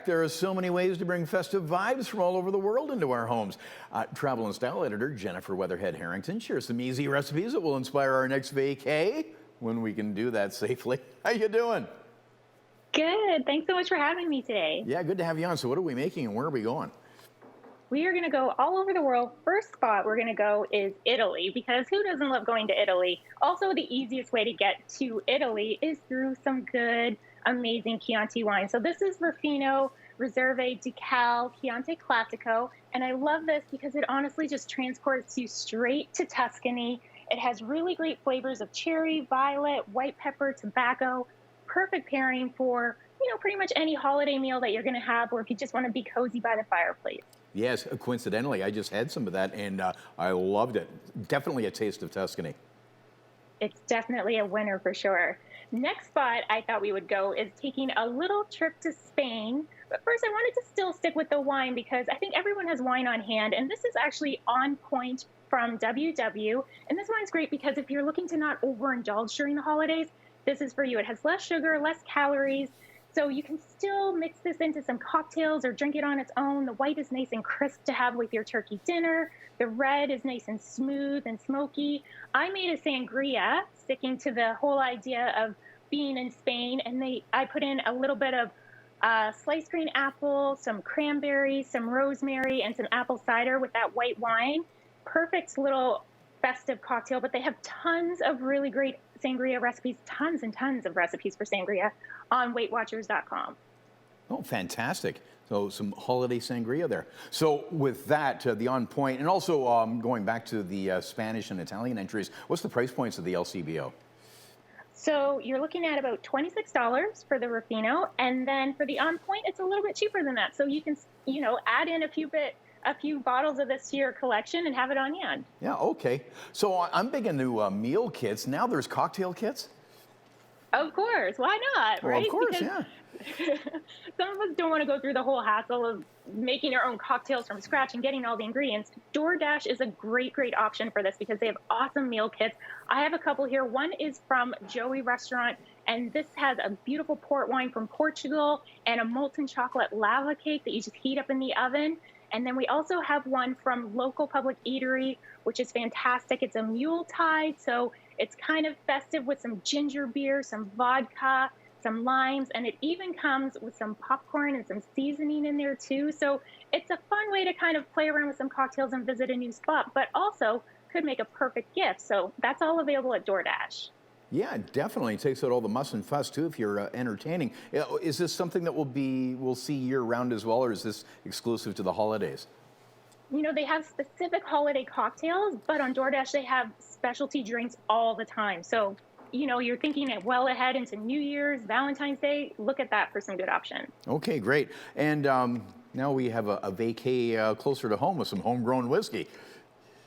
There are so many ways to bring festive vibes from all over the world into our homes. Travel and style editor Jennifer Weatherhead Harrington shares some easy recipes that will inspire our next vacay when we can do that safely. How you doing? Good. Thanks so much for having me today. Yeah, good to have you on. So what are we making and where are we going? We are going to go all over the world. First spot we're going to go is Italy, because who doesn't love going to Italy? Also, the easiest way to get to Italy is through some good, amazing Chianti wine. So this is Rufino Reserve di Cal Chianti Classico. And I love this because it honestly just transports you straight to Tuscany. It has really great flavors of cherry, violet, white pepper, tobacco. Perfect pairing for, pretty much any holiday meal that you're going to have, or if you just want to be cozy by the fireplace. Yes, coincidentally, I just had some of that and I loved it. Definitely a taste of Tuscany. It's definitely a winner for sure. Next spot I thought we would go is taking a little trip to Spain. But first, I wanted to still stick with the wine because I think everyone has wine on hand. And this is actually On Point from WW. And this wine's great because if you're looking to not overindulge during the holidays, this is for you. It has less sugar, less calories. So you can still mix this into some cocktails or drink it on its own. The white is nice and crisp to have with your turkey dinner. The red is nice and smooth and smoky. I made a sangria, sticking to the whole idea of being in Spain, and I put in a little bit of sliced green apple, some cranberries, some rosemary, and some apple cider with that white wine. Perfect little festive cocktail, but they have tons of really great sangria recipes, tons and tons of recipes for sangria on weightwatchers.com. Oh, fantastic. So some holiday sangria there. So with that, the On Point, and also going back to the Spanish and Italian entries, what's the price points of the LCBO? So you're looking at about $26 for the Rufino, and then for the On Point, it's a little bit cheaper than that. So you can, add in a few bottles of this to your collection and have it on hand. Yeah, okay. So I'm big into meal kits. Now there's cocktail kits? Of course. Why not, Well, right? of course, Because yeah. some of us don't want to go through the whole hassle of making our own cocktails from scratch and getting all the ingredients. DoorDash is a great, great option for this because they have awesome meal kits. I have a couple here. One is from Joey Restaurant, and this has a beautiful port wine from Portugal and a molten chocolate lava cake that you just heat up in the oven. And then we also have one from Local Public Eatery, which is fantastic. It's a Mule Tide, so it's kind of festive with some ginger beer, some vodka, some limes, and it even comes with some popcorn and some seasoning in there too. So it's a fun way to kind of play around with some cocktails and visit a new spot, but also could make a perfect gift. So that's all available at DoorDash. Yeah, it definitely takes out all the muss and fuss too if you're entertaining. Is this something that we'll see year round as well, or is this exclusive to the holidays? They have specific holiday cocktails, but on DoorDash, they have specialty drinks all the time. So, you're thinking it well ahead into New Year's, Valentine's Day. Look at that for some good options. Okay, great. And now we have a vacay closer to home with some homegrown whiskey.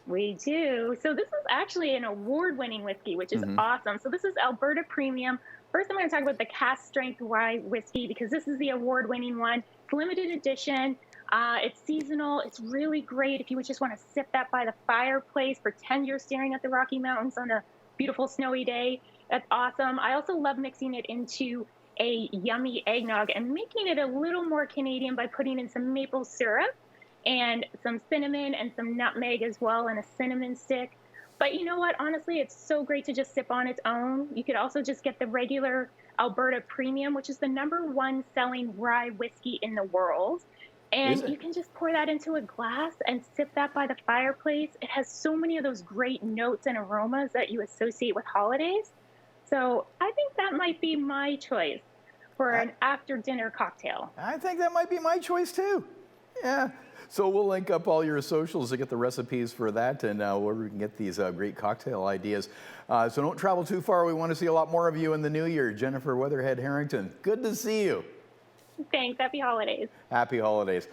We do. So this is actually an award-winning whiskey, which is awesome. So this is Alberta Premium. First, I'm going to talk about the cask strength rye whiskey because this is the award-winning one. It's limited edition. It's seasonal. It's really great if you would just want to sip that by the fireplace, pretend you're staring at the Rocky Mountains on a beautiful snowy day. That's awesome. I also love mixing it into a yummy eggnog and making it a little more Canadian by putting in some maple syrup and some cinnamon and some nutmeg as well, and a cinnamon stick. But you know what? Honestly, it's so great to just sip on its own. You could also just get the regular Alberta Premium, which is the #1 selling rye whiskey in the world. And you can just pour that into a glass and sip that by the fireplace. It has so many of those great notes and aromas that you associate with holidays. So I think that might be my choice for an after-dinner cocktail. I think that might be my choice too. Yeah. So we'll link up all your socials to get the recipes for that and where we can get these great cocktail ideas. So don't travel too far. We want to see a lot more of you in the new year. Jennifer Weatherhead Harrington, good to see you. Thanks. Happy holidays. Happy holidays.